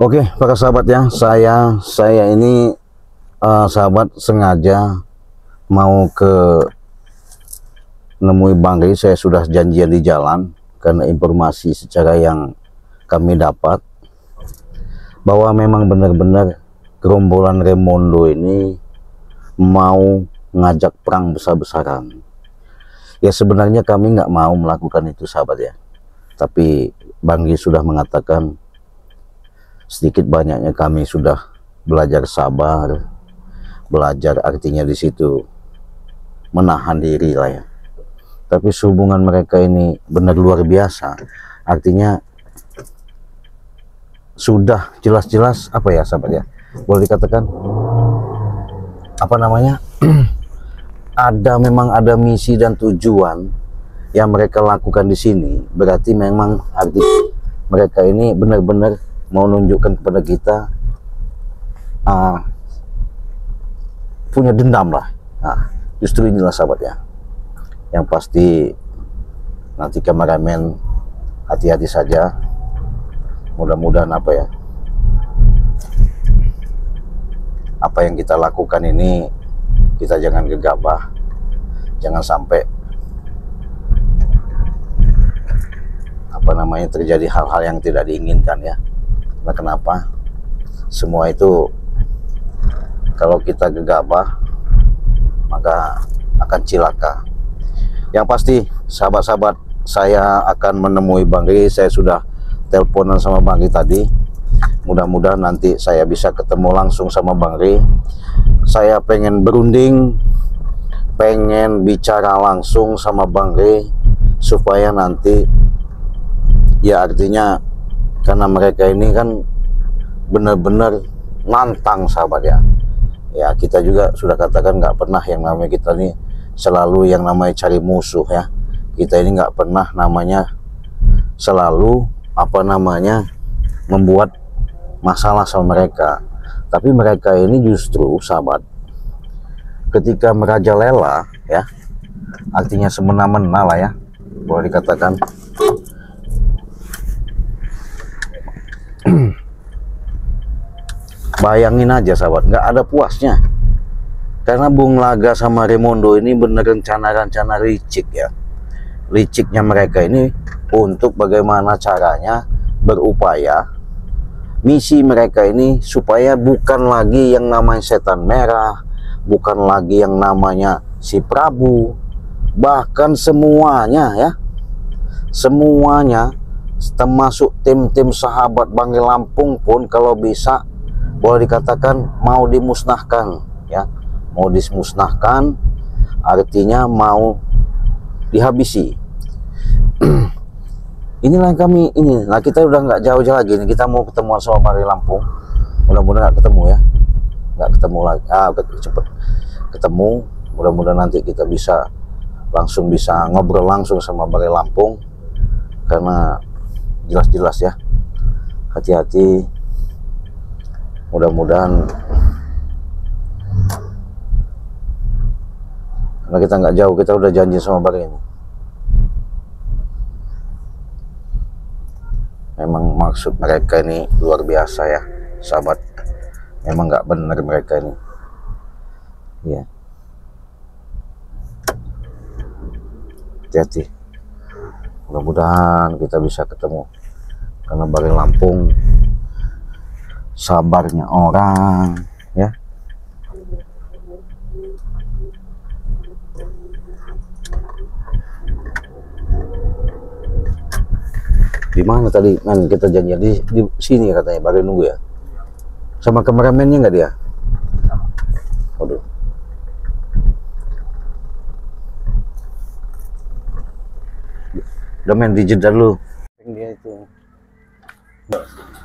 Oke, para sahabat ya, saya ini sahabat sengaja mau ke nemui Bang Ri. Saya sudah janjian di jalan karena informasi secara yang kami dapat bahwa memang benar-benar gerombolan Raimondo ini mau ngajak perang besar-besaran. Ya sebenarnya kami nggak mau melakukan itu sahabat ya, tapi Bang Ri sudah mengatakan sedikit banyaknya kami sudah belajar sabar, belajar artinya di situ menahan diri lah ya. Tapi hubungan mereka ini benar luar biasa, artinya sudah jelas-jelas apa ya sahabat ya, boleh dikatakan apa namanya memang ada misi dan tujuan yang mereka lakukan di sini. Berarti memang arti mereka ini benar-benar mau nunjukkan kepada kita punya dendam lah. Nah, justru inilah sahabat ya, yang pasti nanti kameramen hati-hati saja. Mudah-mudahan apa yang kita lakukan ini kita jangan gegabah, jangan sampai terjadi hal-hal yang tidak diinginkan ya. Nah, kenapa? Semua itu kalau kita gegabah maka akan cilaka. Yang pasti sahabat-sahabat, saya akan menemui Bang Ri. Saya sudah teleponan sama Bang Ri tadi. Mudah-mudahan nanti saya bisa ketemu langsung sama Bang Ri. Saya pengen berunding, pengen bicara langsung sama Bang Ri supaya nanti ya artinya karena mereka ini kan benar-benar nantang sahabat ya. Ya kita juga sudah katakan nggak pernah yang namanya kita ini selalu yang namanya cari musuh ya. Kita ini nggak pernah namanya selalu membuat masalah sama mereka. Tapi mereka ini justru sahabat ketika merajalela ya, artinya semena-mena lah ya, boleh dikatakan bayangin aja sahabat, nggak ada puasnya. Karena Bung Laga sama Raimondo ini bener rencana-rencana licik ya. Liciknya mereka ini untuk bagaimana caranya berupaya misi mereka ini supaya bukan lagi yang namanya setan merah, bukan lagi yang namanya si Prabu, bahkan semuanya ya, semuanya termasuk tim-tim sahabat Bang Ri Lampung pun kalau bisa boleh dikatakan mau dimusnahkan ya, mau dimusnahkan artinya mau dihabisi. Inilah yang kami ini. Nah kita udah nggak jauh-jauh lagi nih, kita mau ketemuan sama Bang Ri Lampung. Mudah-mudahan nggak ketemu ya, nggak ketemu lagi, cepet ketemu. Mudah-mudahan nanti kita bisa ngobrol langsung sama Bang Ri Lampung, karena jelas-jelas ya, hati-hati. Mudah-mudahan karena kita nggak jauh, kita udah janji sama Bang Ri ini. Memang maksud mereka ini luar biasa ya sahabat, memang nggak benar mereka ini ya. Hati-hati, mudah-mudahan kita bisa ketemu karena Bang Ri Lampung sabarnya orang ya. Di mana tadi kan kita janjian di sini katanya, Bang Ri nunggu ya. Sama kameramennya nggak dia? Waduh. Udah main di jeda dulu. Dia itu.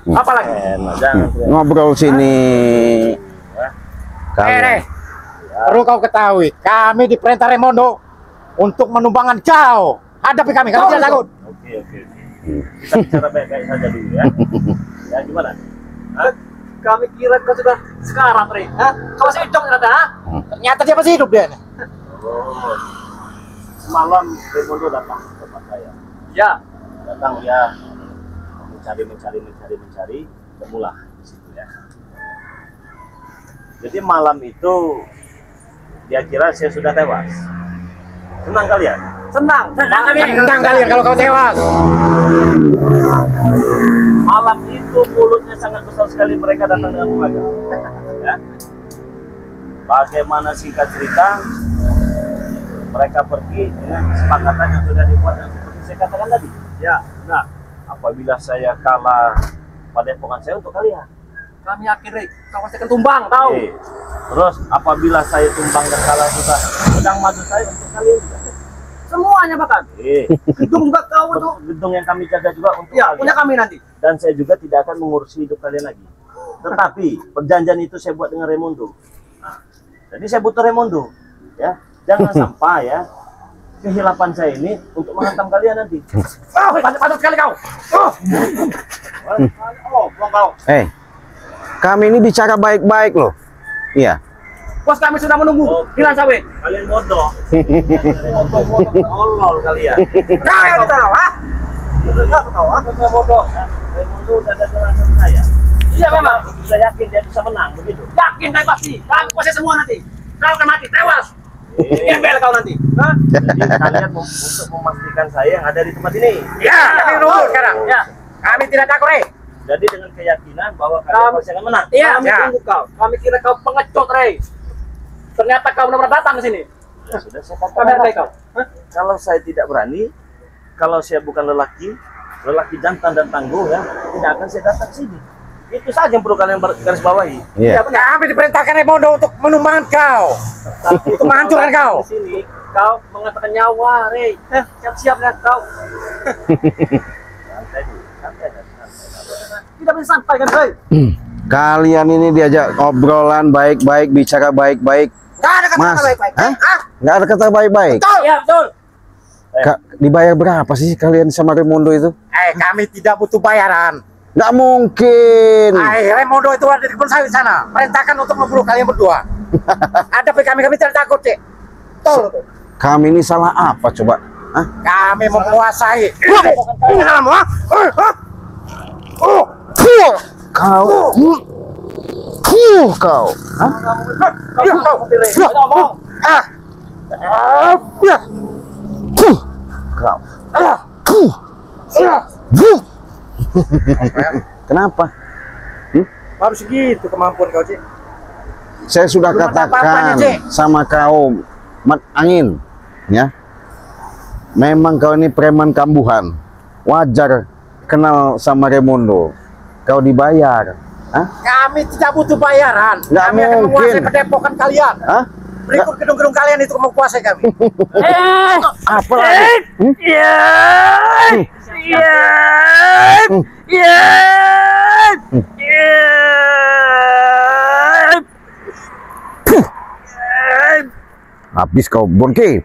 Apa lagi? Ngobrol sini. Perlu kau ketahui, kami diperintah Raimondo untuk menumbangkan kau. Hadapi kami, kami tidak takut. Oke. Kita bicara baik-baik saja dulu ya. Ya gimana? Kami kira kau sudah sekarang, Ri. Kau masih hidup ternyata, ternyata dia masih hidup dia. Oh, semalam Raimondo datang ke tempat saya. Ya. Datang dia mencari. bermula di situ ya. Jadi malam itu dia kira saya sudah tewas. Senang kalian? Senang kami. Tentang kalian kalau kau tewas. Malam itu mulutnya sangat besar sekali, mereka datang dengan keluarga. Ya. Bagaimana singkat cerita, mereka pergi dengan kesepakatan yang sudah dibuat dan seperti saya katakan tadi. Ya, nah, apabila saya kalah padepokan saya untuk kalian. Kami yakin, Rey, kau pasti akan tumbang, tahu? Terus apabila saya tumbang dan kalah juga, pedang maju saya untuk kalian juga. Semuanya bahkan. Gedung enggak kau itu. Gedung yang kami jaga juga untuk Ya, kalian. punya kami nanti. Dan saya juga tidak akan mengurusi hidup kalian lagi. Tetapi perjanjian itu saya buat dengan Raimundo. Nah, jadi saya butuh Raimundo, ya. Jangan sampai ya kehilapan saya ini untuk menghantam kalian nanti. Oh, patut sekali kau. Buang kau. Kami ini bicara baik-baik loh. Iya. Bos kami sudah menunggu. Hilang sawit. Kalian bodoh. Bodoh, tolol kalian. Kau yang tahu, ha? Kalian bodoh. Raimundo udah ada jelasan saya. Iya memang. Saya yakin dia bisa menang begitu. Yakin saya pasti. Kami kuasai semua nanti. Kau akan mati, tewas. Gembel kau nanti. Hah? Jadi kalian untuk memastikan saya yang ada di tempat ini. Ya, kami nunggu sekarang. Ya. Kami tidak takut, Rey. Jadi dengan keyakinan bahwa kalian pasti akan menang. Iya, kami Ya. tunggu kau. Kami kira kau pengecut, Rey. Ternyata kau benar-benar datang ke sini. Ya, sudah saya Kami katakan. hargai kau. Hah? Kalau saya tidak berani, kalau saya bukan lelaki jantan dan tangguh ya, tidak akan saya datang ke sini. Itu saja yang perlu kalian garis bawahi. Iya. Kami diperintahkan Raimundo untuk menumbangkan kau. Tapi Untuk menghancurkan kau. di sini, Kau mengatakan nyawa, Rey. Siap-siap ya kau. santai dulu, santai dan santai. Tidak bisa sampai kan, Rey. Kalian ini diajak obrolan baik-baik, bicara baik-baik. Gak ada kata Mas, baik-baik. hah? Nggak ada kata baik-baik. Iya, betul. Dibayar berapa sih kalian sama Raimundo itu? Kami tidak butuh bayaran. Nggak mungkin. Raimundo itu ada di kebun sawit sana. Perintahkan untuk membunuh kalian berdua. Hadapi kami tidak takut, Cik. Tol. Kami ini salah apa coba? Hah? Kami menguasai. Kau. Kau. Hah? Kau. Kenapa? Baru segitu kemampuan kau, Cik. Saya sudah Belum ada katakan apa-apanya, Cik. sama kau, Mat Angin, ya. Memang kau ini preman kambuhan. Wajar kenal sama Raimundo. Kau dibayar. Hah? Kami tidak butuh bayaran. Nggak Kami akan menguasai mungkin. padepokan kalian. Hah? Berikut gedung-gedung kalian itu menguasai kami. Apa lagi? Habis kau Bonke.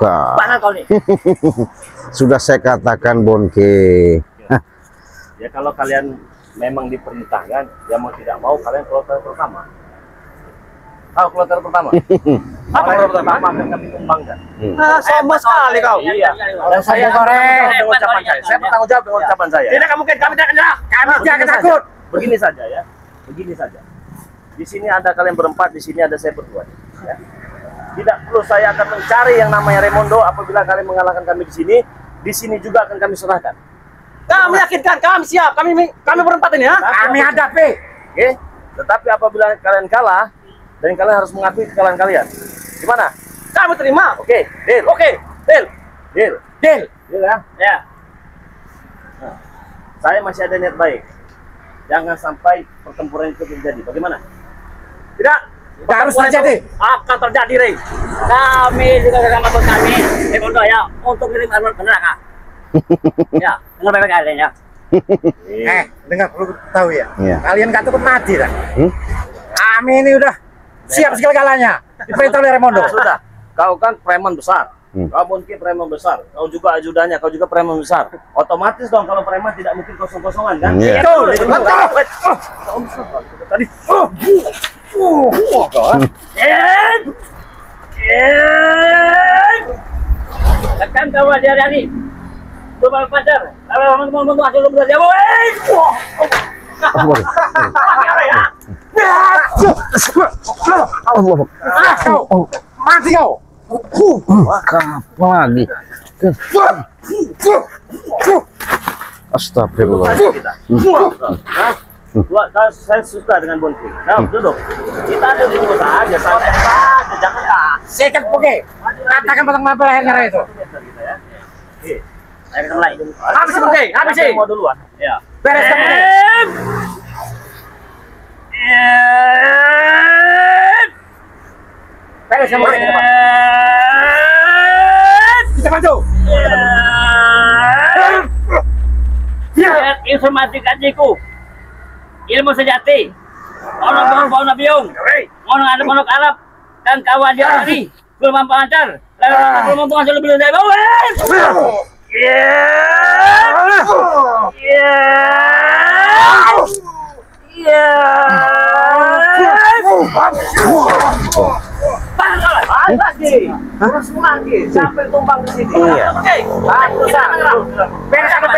Mana kau nih? Sudah saya katakan Bonke. Ya kalau kalian memang diperintahkan, ya mau tidak mau kalian kloter pertama. Tahu kloter pertama? Kloter pertama akan kami kembangkan. Sama sekali kau. Iya. Dan saya goreng. dengan ucapan saya. Saya bertanggung jawab dengan ucapan saya. Tidak akan mungkin kami tidak akan nyerah. Kami tidak akan Begini saja. takut. Begini saja ya. Begini saja. Di sini ada kalian berempat, di sini ada saya berdua. Ya. Tidak perlu saya akan mencari yang namanya Raimundo. Apabila kalian mengalahkan kami di sini juga akan kami serahkan. Kami yakinkan, kami siap. Kami berempat ini, ha? Kami hadapi. Oke? Tetapi apabila kalian kalah dan kalian harus mengakui kekalahan kalian, gimana? Kami terima. Oke, deal. Oke, deal. Deal. Deal. Deal ya. Ya. Nah, saya masih ada niat baik. Jangan sampai pertempuran itu terjadi. Bagaimana? Tidak. Tidak harus terjadi. Akan terjadi, Rey. Kami juga dengan kampung kami, Raimundo ya, untuk kirim armor ke neraka. Ya, dengar baik-baik kalian ya. Dengar perlu tahu ya. Iya. Kalian nggak takut mati kan? Kami ini udah siap segala-galanya. Diperintah oleh Raimundo. Sudah. Kau kan preman besar. Hmm. Kau mungkin preman besar. Kau juga ajudannya. Kau juga preman besar. Otomatis dong kalau preman tidak mungkin kosong-kosongan kan? Iya. Betul. Tadi. Tekan kau dari Coba pacar. Kalau ngomong aja lu berarti apa? Kau mati kau. Apa lagi? Astagfirullah. Saya suka dengan Bonti. Nah, duduk. Kita ada di kota aja, santai saja, jangan Sikat poke. Katakan patang mampir akhirnya itu. Ayo kita mulai. Habis Bonti, habis sih. Mau duluan. Ya. Beres kamu. Beres kamu. Kita maju. Informatika jiku. Ilmu sejati. Ono bau na biung. Ono ada monok Arab dan kawan dia tadi. Belum mampu antar. Belum mampu antar lebih dari bau. Terus lagi sampai tumbang di sini. Iya. Beres kamu.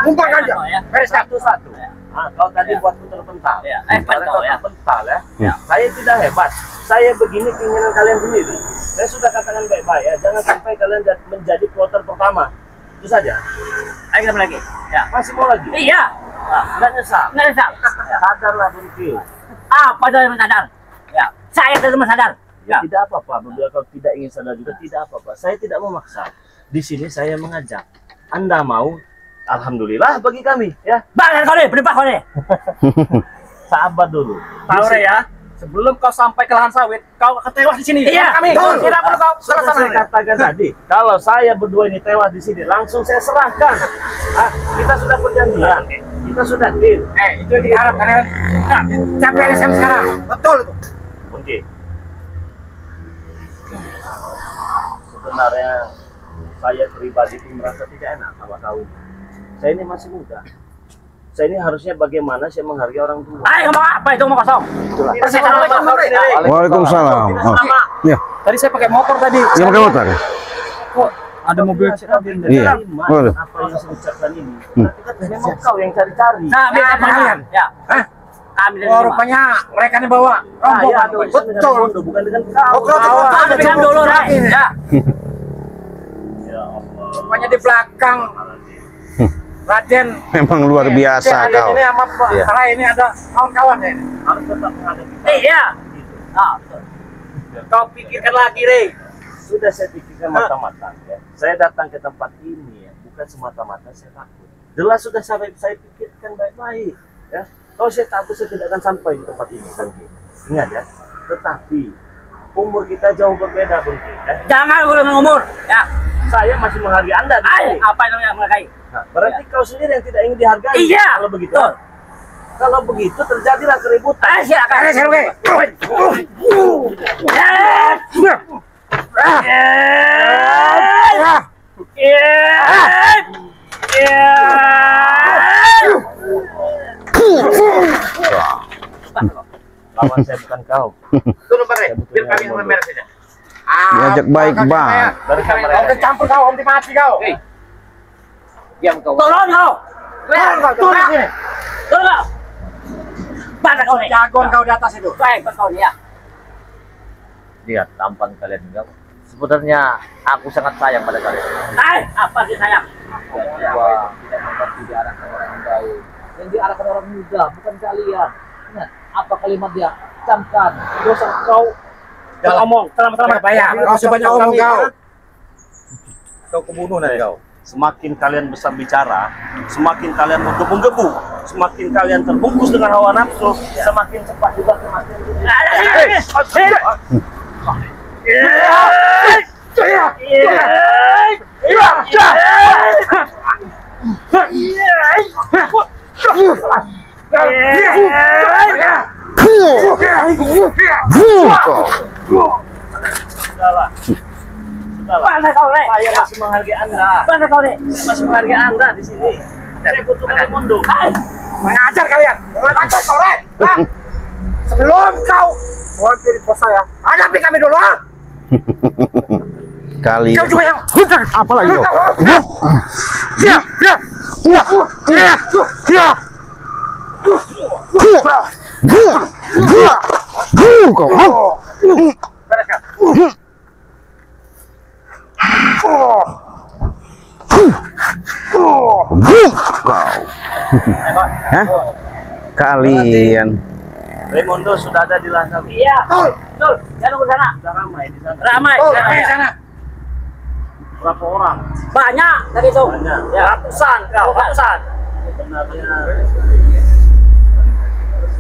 Tumpang aja. Beres Satu-satu. Ah, kau tadi buat putar pental. Ya, Kau ya. pental ya. Ya. Saya tidak hebat. Saya begini keinginan kalian sendiri. Saya sudah katakan baik-baik ya. Jangan sampai kalian menjadi kloter pertama. Itu saja. Ayo kita lagi. Ya. Masih mau lagi? Iya. Nggak nyesal. Nggak ada. Sadarlah Bunki. Apa yang sadar? Ya. Saya tidak sadar. Ya. Tidak apa-apa. Bila kau tidak ingin sadar juga tidak apa-apa. Saya tidak memaksa. Di sini saya mengajak. Anda mau? Alhamdulillah bagi kami ya. Bangun kau deh, berdebat kau deh. Sahabat dulu. Tahu ya, sebelum kau sampai ke lahan sawit, kau akan tewas di sini. Iya, kami. Tidak perlu kau Saya katakan tadi, kalau saya berdua ini tewas di sini, langsung saya serahkan. Ah, kita sudah perjanjian, kita sudah deal. Itu yang diharapkan ya. Nah, capek LSM sekarang. Betul itu. Oke. Sebenarnya saya pribadi pun merasa tidak enak sama kau. Saya ini masih muda. Saya ini harusnya bagaimana saya menghargai orang tua. Ayo ngomong apa itu ngomong kosong. Assalamualaikum. Waalaikumsalam. Ya, Tadi saya pakai motor tadi. ya pakai motor. Kok ada mobil Iya. Waduh. Apa yang saya ucapkan ini? Berarti kan memang kau yang cari-cari. Nah, biar kalian. Ya. Hah? Kami dari Oh, lima. rupanya mereka nih bawa Ah, ya, ada rombongan. urusan dengan Bondo, bukan dengan kau. Ada bilang dulu, Rai. Ya. Ya Allah. Rupanya di belakang Raden. Memang luar biasa Raden kau. ini sama Pak Iya. Rai ini ada kawan-kawan ya ini. Harus tetap menghadapi. Iya. Ah, betul. Kau pikirkan lagi, Rey. Sudah saya pikirkan matang-matang ya. Saya datang ke tempat ini ya, bukan semata-mata saya takut. Jelas sudah saya pikirkan baik-baik ya. Kalau saya takut saya tidak akan sampai di tempat ini nanti. Ingat ya. Tetapi umur kita jauh berbeda Bunki ya. Jangan udah umur. Ya. Saya masih menghargai Anda di Ayo, sini. apa yang menghargai? Nah, berarti kau sendiri yang tidak ingin dihargai. Iya. Kalau begitu. Betul. Kalau begitu terjadilah keributan. Ayo silakan. Beres, Rey. Lawan saya bukan kau. Turun, Pak Rey. Biar kami yang beres saja. Diajak baik banget. Kau udah campur kau, om mati kau. Diam kau. Turun kau. Turun sini. Turun kau. Mana kau nih? Jagoan kau di atas itu. Baik, kau nih ya. Lihat tampan kalian juga. Sebenarnya aku sangat sayang pada kalian. Apa sih sayang? Bahwa tidak membantu diarahkan orang baik. Yang diarahkan orang muda, bukan kalian. Ingat, apa kalimat dia? Camkan, dosa kau. Jangan ngomong, selamat-selamat bayar. Kau sebanyak ngomong kau. Kau kebunuh nanti kau. Semakin kalian besar bicara, semakin kalian menggebu-gebu, semakin kalian terbungkus dengan hawa nafsu, semakin cepat juga kematian. Sudahlah. Mana kau nih? Saya masih menghargai Anda. Mana kau nih? Saya masih menghargai Anda di sini. Saya butuh Raimundo. Mengajar kalian. Mengajar kau, Rey. Hah? Sebelum kau mau jadi bos saya, hadapi kami dulu, ah. Kalian Kau juga yang apa lagi kau? Ya, ya, ya, ya, ya. Kau. Hah? Kalian Raimundo sudah ada di Lansau. Iya. Betul. Jangan nunggu sana. Sudah ramai di sana. Ramai. Sana. Berapa orang? Banyak tadi tuh. Banyak. Ya, ratusan. Ratusan. Sebenarnya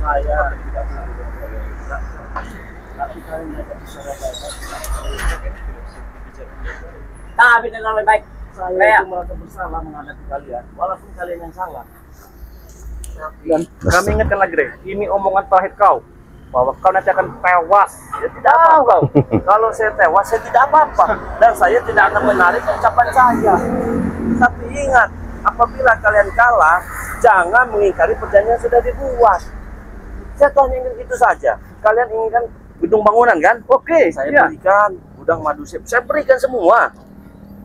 saya Tapi dengan lebih baik. saya itu merasa bersalah menghadapi kalian, walaupun kalian yang salah. Dan kami ingatkan lagi, Rey, ini omongan terakhir kau, bahwa kau nanti akan tewas. Ya tidak apa kau. Kalau saya tewas, saya tidak apa-apa, dan saya tidak akan menarik ucapan saya. Tapi ingat, apabila kalian kalah, jangan mengingkari perjanjian yang sudah dibuat. Saya tuh hanya ingin itu saja. Kalian inginkan gedung bangunan kan? Oke, saya berikan gudang madu, saya berikan semua.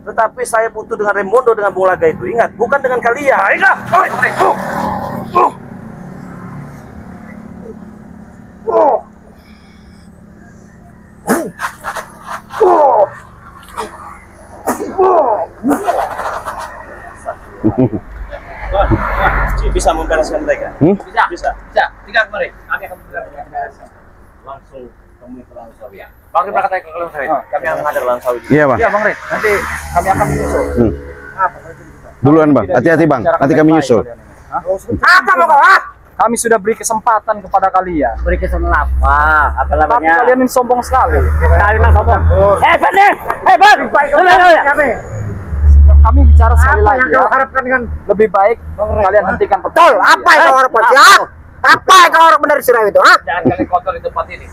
Tetapi saya butuh dengan Raimundo, dengan Bung Laga itu. Ingat, bukan dengan kalian. Baiklah. Bisa membereskan mereka. Bisa. Bisa. Bisa. Tinggal kemarin. Kami akan bergerak. Langsung temui ke Lansau ya. Bang Rin berangkat ke Lansau. Kami akan menghadap Lansau itu. Iya, Bang. Iya, Bang Rin. Nanti kami akan menyusul. Duluan, Bang. Hati-hati, Bang. Nanti kami nyusul. Apa mau kau? Kami sudah beri kesempatan kepada kalian. Beri kesempatan apa? Apa Tapi namanya? kalian ini sombong sekali. Kalian sombong. Hebat deh. Hebat. Kami bicara sekali lagi. Yang kau harapkan dengan Lebih baik kalian hentikan betul apa yang kau harapkan? Ya? Apa yang kau harapkan dari Surawi itu? Jangan kalian kotor di tempat ini.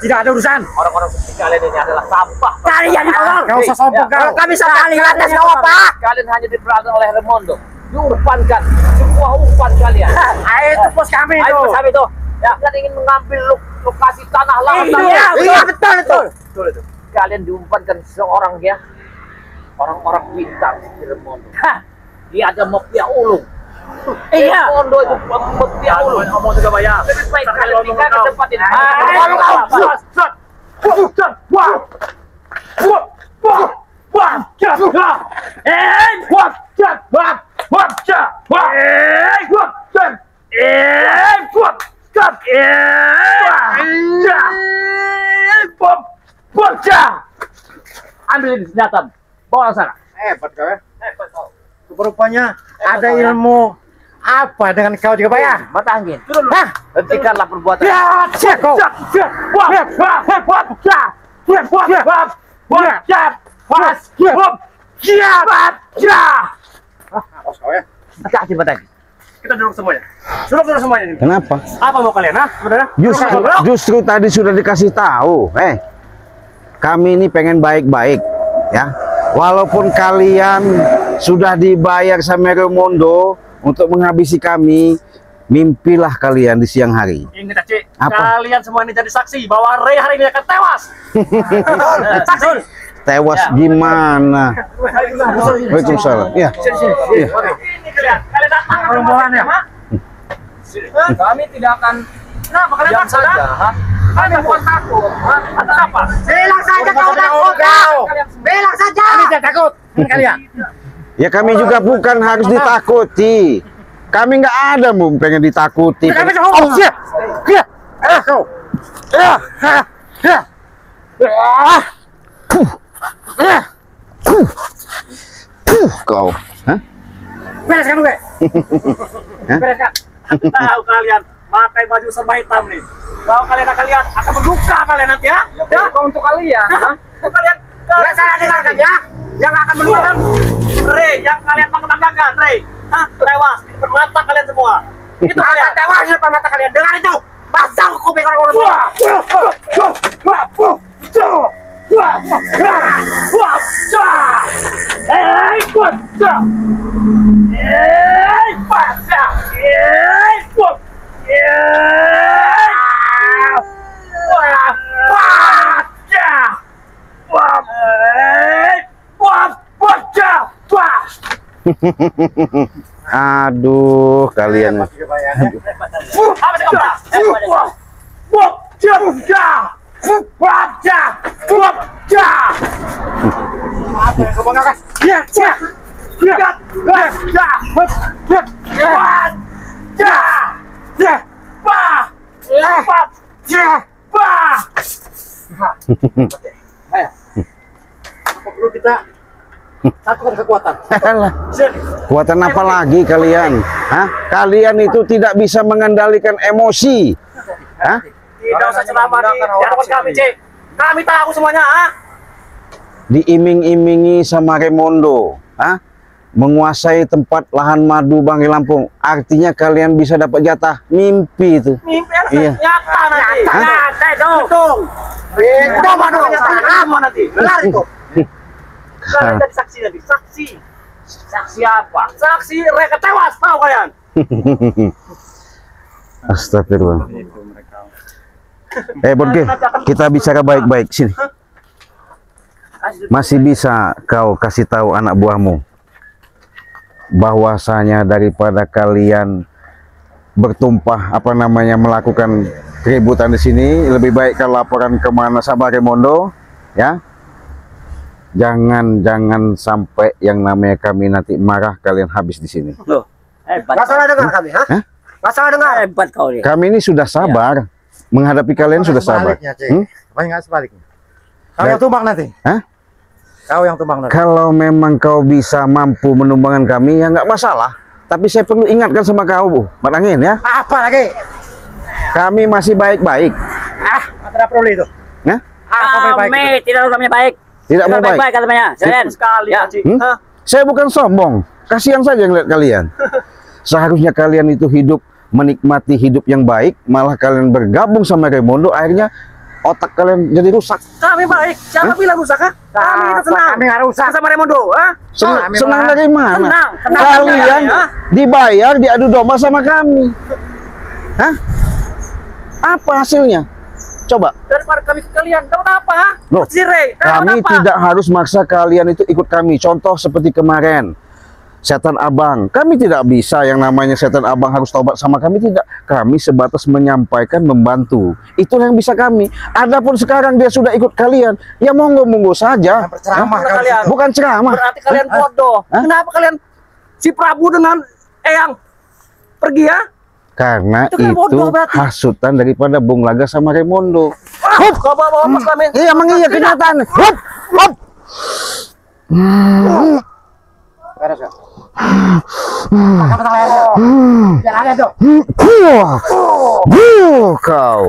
Tidak ada urusan. Orang-orang seperti kalian ini adalah sampah. Kalian kotor. Kau usah sombong kau. Kalau kami sampai di atas kau apa? Kalian hanya diperhatikan oleh Raimundo. Diumpankan semua umpan kalian. Ayo itu pos kami itu. Ayo bersama itu. Ya, kalian ingin mengambil lokasi tanah lahan. Iya betul itu. Betul itu. Kalian diumpankan seorang ya, orang-orang pintar di Raimundo. Dia ada mafia ulung. Iya. Raimundo itu mafia ulung. Ngomong juga bayar. Lebih baik kalian tinggal ke tempat ini. Ambil senjata. Bawa sana. Hebat kau ya. Rupanya ada ilmu apa dengan kau juga bayar? Mata angin. Hentikanlah perbuatan. Ya, cek kau. Kasih mata angin. Kita duduk semuanya. Sudah duduk semuanya ini. Kenapa? Apa mau kalian, ha? Sebenarnya? Justru tadi sudah dikasih tahu. Kami ini pengen baik-baik, ya. Walaupun kalian sudah dibayar sama Raimundo untuk menghabisi kami, mimpilah kalian di siang hari. Ingat, Cik. Apa? Kalian semua ini jadi saksi bahwa Ray hari ini akan tewas. Saksi. Tewas gimana? Waalaikumsalam. Iya. Iya. Ini kalian. Kalian datang. Rombongannya. Kami tidak akan Kenapa kalian diam takut, saja. ha? Kami bukan takut. Atas apa? Bilang saja kau takut. Bilang saja. Kami tidak takut kalian. Ya kami juga bukan harus ditakuti. Kami nggak ada pengen ditakuti. Kami sombong. Kau. Kau. Hah? Bereskan gue. Bereskan. Tahu kalian pakai baju serba hitam nih. Kalau kalian akan lihat akan berduka kalian nanti, ya. Ya, untuk kalian. Untuk kalian. Nggak salah dengarkan ya. Yang akan Berduka. Ray, yang kalian banggakan, Ray. Hah? Tewas di depan mata kalian semua. Itu kalian. tewas di depan mata kalian. Dengar itu. Pasang kuping orang-orang. Aduh, kalian. Perlu kita satukan kekuatan. Kekuatan apa lagi kalian? Hah? Kalian itu tidak bisa mengendalikan emosi. Hah? Tidak usah ceramah di hadapan kami, Cek. Kami tahu semuanya, ah. Diiming-imingi sama Raimondo, hah? Menguasai tempat lahan madu Banggai Lampung. Artinya kalian bisa dapat jatah. Mimpi itu. Mimpi Iya. nyata nanti. Hah? Nyata itu. Itu mana kamu nanti? Benar itu. Kalian jadi saksi nanti. Saksi. Saksi apa? Saksi mereka tewas, tahu kalian? Astagfirullah. Borge, kita bicara baik-baik sini. Masih bisa kau kasih tahu anak buahmu bahwasanya daripada kalian bertumpah melakukan keributan di sini, lebih baik kau laporan kemana sama Raimondo, ya. Jangan sampai yang namanya kami nanti marah kalian habis di sini. Loh, hebat. Nggak salah dengar kami, ha? Hah? Nggak salah dengar. Hebat kau nih. Kami ini sudah sabar menghadapi kalian, sudah sabar. Apa nggak sebaliknya? Kau yang tumbang nanti. Hah? Kau yang tumbang nanti. Kalau memang kau bisa mampu menumbangkan kami, ya nggak masalah. Tapi saya perlu ingatkan sama kau, Mat Angin, ya. Apa lagi? Kami masih baik-baik. Tidak perlu itu. Nah, Kami tidak namanya baik. tidak mau baik. Baik katanya. Sekalian. Sekali, Ya. Cik. Hmm? Saya bukan sombong. Kasihan saja ngeliat kalian. Seharusnya kalian itu hidup, menikmati hidup yang baik. Malah kalian bergabung sama Raimondo, akhirnya otak kalian jadi rusak. Kami baik. Siapa bilang rusak, ha? Kami itu senang. Kami nggak rusak. Sama Raimondo, ha? Senang dari mana? Senang. Kalian Ya. dibayar, diadu domba sama kami. Hah? Apa hasilnya? Coba. Daripada kami ke kalian, dapat apa, ha? Loh, Sire, kami tidak harus maksa kalian itu ikut kami. Contoh seperti kemarin, Setan Abang. Kami tidak bisa yang namanya Setan Abang harus taubat sama kami, tidak. Kami sebatas menyampaikan, membantu. Itulah yang bisa kami. Adapun sekarang dia sudah ikut kalian, ya monggo-monggo saja. Berceramah Hah? kalian. Bukan ceramah. Berarti kalian bodoh. Hah? Kenapa kalian si Prabu dengan Eyang pergi, ya? Karena Itu kan bodoh itu berarti. hasutan daripada Bung Laga sama Raimondo. Hup, kau bawa pos kami. Iya, emang iya kenyataan. Hup, hup. Beres ya. Biar ada tuh. Kau.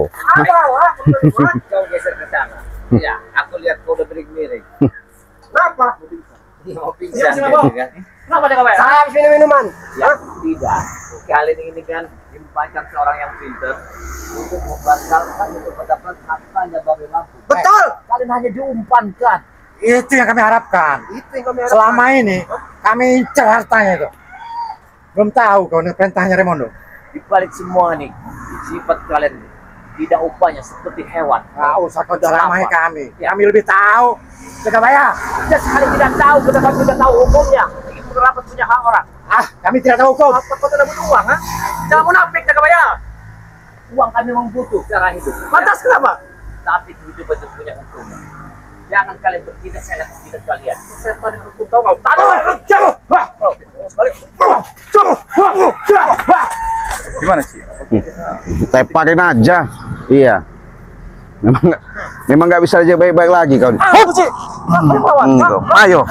Kau geser ke sana. Ya, aku lihat kau udah miring-miring. Kenapa? Dia mau Iya, pingsan sini, dia Bang. kan. Kenapa dia kau? Saya habis minum minuman. Ya, tidak. Kalian ini kan dimainkan seorang yang pintar untuk membatalkan untuk mendapat hartanya Banggai Lampung. Betul. Kalian hanya diumpankan. Itu yang kami harapkan. Itu yang kami harapkan. Selama ini kami incar hartanya itu. Belum tahu kau nih perintahnya Raimondo. Di balik semua nih, sifat kalian tidak upahnya seperti hewan. Nggak usah kau ceramahi kami. Ya. Kami lebih tahu. Surabaya. Tidak sekali tidak tahu, sudah kami sudah tahu hukumnya. Itu rapat punya hak orang. Kami tidak tahu hukum. Apa kau tidak butuh uang, ha? Jangan munafik, jaga bayar. Uang kami memang butuh cara hidup. Lantas kenapa? Tapi kehidupan itu punya hukumnya. Jangan kalian bertindak, saya akan tidak kalian. Saya pada hukum tahu kau. Gimana sih? Tepakin aja. Iya. Memang nggak bisa aja baik-baik lagi kau. Kau. Ayo.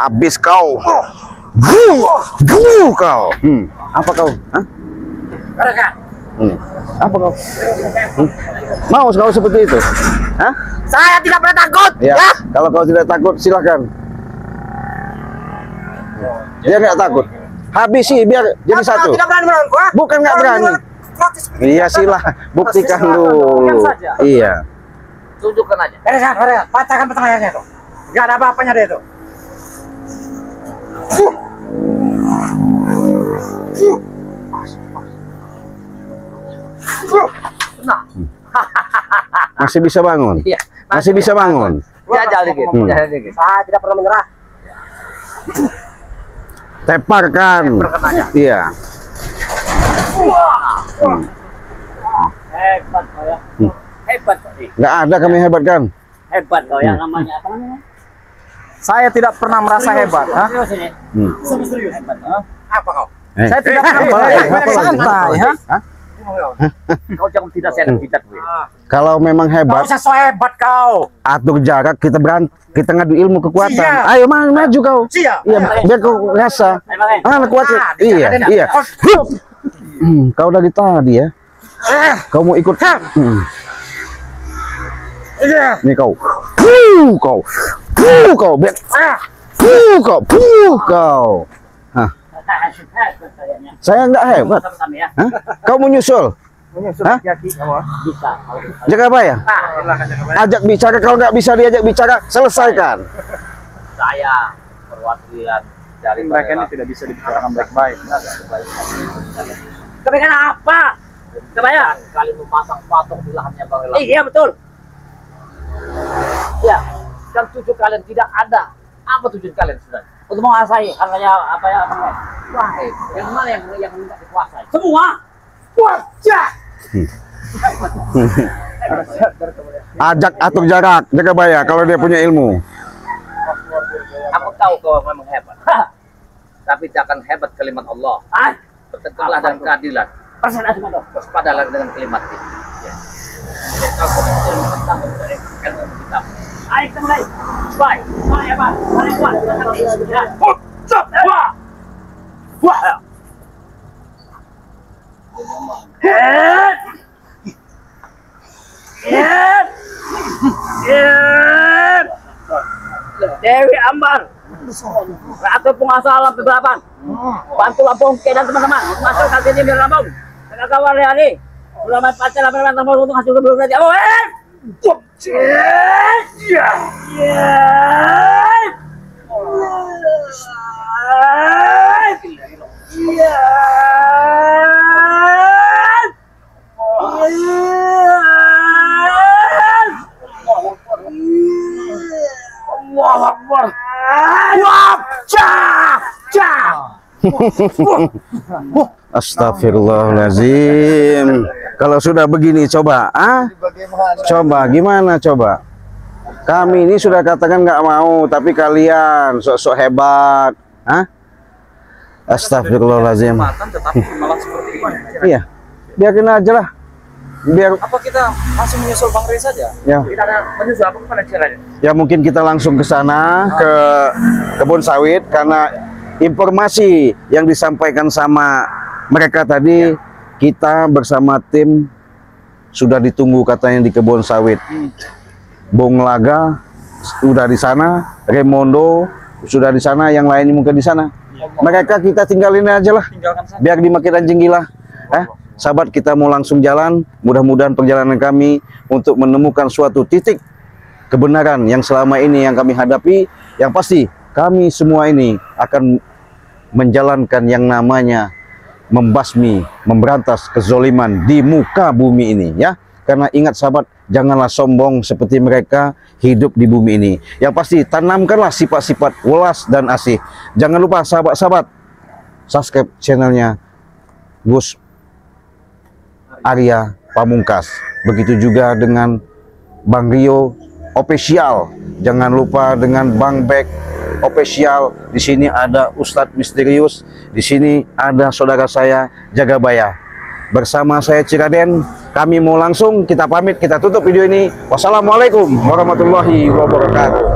Habis kau. Kau. Apa kau? Hah? Apa kau? Mau kau seperti itu? Hah? Saya tidak pernah takut. Ya. Kalau kau tidak takut, silakan. Dia nggak takut. Habisi biar jadi satu. Tidak berani melawanku, ha? Bukan nggak berani. Iya silah, buktikan dulu. Iya. Tunjukkan aja. Beres, patahkan pertengahannya tuh. Gak ada apa-apanya deh itu. Masih bisa bangun. Iya. Masih bisa bangun. Jajal dikit, jajal dikit. Saya tidak pernah menyerah. Teparkan. Iya. Hebat kau ya. Hebat kau. Nggak ada kami hebat kan? Hebat kau ya, namanya apa namanya? Saya tidak pernah merasa hebat. Hah? Serius ini. Serius hebat. Apa kau? Eh. Saya tidak pernah santai. Hah? Kau jangan tidak saya tidak gue. Kalau memang Kau hebat, usah so hebat kau. atur jarak, kita kita ngadu ilmu kekuatan. Siap. Ayo maju kau. Siap. Iya, biar kau rasa. Kuat. Iya, iya. Kau dari tadi ya. Kau mau ikut? Ini kau. Kau. Biar. Kau. Hah. Saya nggak hebat. Hah? Kau mau nyusul? Hah? Bisa. Jagabaya? Ajak bicara, kalau nggak bisa diajak bicara, selesaikan. Saya perwakilan dari Mereka ini tidak bisa dibicarakan baik-baik. Kebaikan apa? Kebaya? kali memasang patung di lahannya Bang Elang. Iya betul. Ya, kan tujuan kalian tidak ada. Apa tujuan kalian sebenarnya? Untuk menguasai hartanya apa ya? Wah, yang mana yang minta dikuasai? Semua. Wajah. Ajak atur jarak, Jagabaya, kalau dia punya ilmu. Aku tahu kau memang hebat. Tapi jangan hebat kalimat Allah. Bertekunlah dalam keadilan. Persen aja tuh. Waspadalah dengan kalimat ini. Ya. Jadi kau betul-betul bertanggung dari ilmu kita. Ayo kita mulai. Baik. Mulai apa? Mulai kuat. Wah. Wah. Dewi Ambar, Ratu Penguasa Alam Kegelapan, bantulah Bongke dan teman-teman masuk ke sini biar Lampung. Kakak kawan hari, ulama pacar apa teman untuk hasil sebelum nanti. Oh, Astagfirullahaladzim. Kalau sudah begini coba, coba gimana coba? Kami ini sudah katakan nggak mau, tapi kalian sok-sok hebat, Astagfirullahaladzim. Tetapi malah seperti ini. Iya, biarin aja lah. Biar Apa kita langsung menyusul Bang Rey saja? ya, kita ada menyusul apa kepada caranya? ya mungkin kita langsung ke sana ke kebun sawit karena informasi yang disampaikan sama mereka tadi kita bersama tim sudah ditunggu katanya di kebun sawit. Bung Laga sudah di sana, Remondo sudah di sana, yang lainnya mungkin di sana. Mereka kita tinggalin aja lah, biar dimakan anjing gila. Sahabat, kita mau langsung jalan. Mudah-mudahan perjalanan kami untuk menemukan suatu titik kebenaran yang selama ini yang kami hadapi. Yang pasti kami semua ini akan menjalankan yang namanya membasmi, memberantas kezoliman di muka bumi ini, ya. Karena ingat sahabat, janganlah sombong seperti mereka hidup di bumi ini. Yang pasti tanamkanlah sifat-sifat welas dan asih. Jangan lupa sahabat-sahabat subscribe channelnya Gus Arya Pamungkas. Begitu juga dengan Bang Rio Official. Jangan lupa dengan Bang Bek Official. Di sini ada Ustadz Misterius. Di sini ada saudara saya Jagabaya. Bersama saya Ciraden, kami mau langsung kita pamit, kita tutup video ini. Wassalamualaikum warahmatullahi wabarakatuh.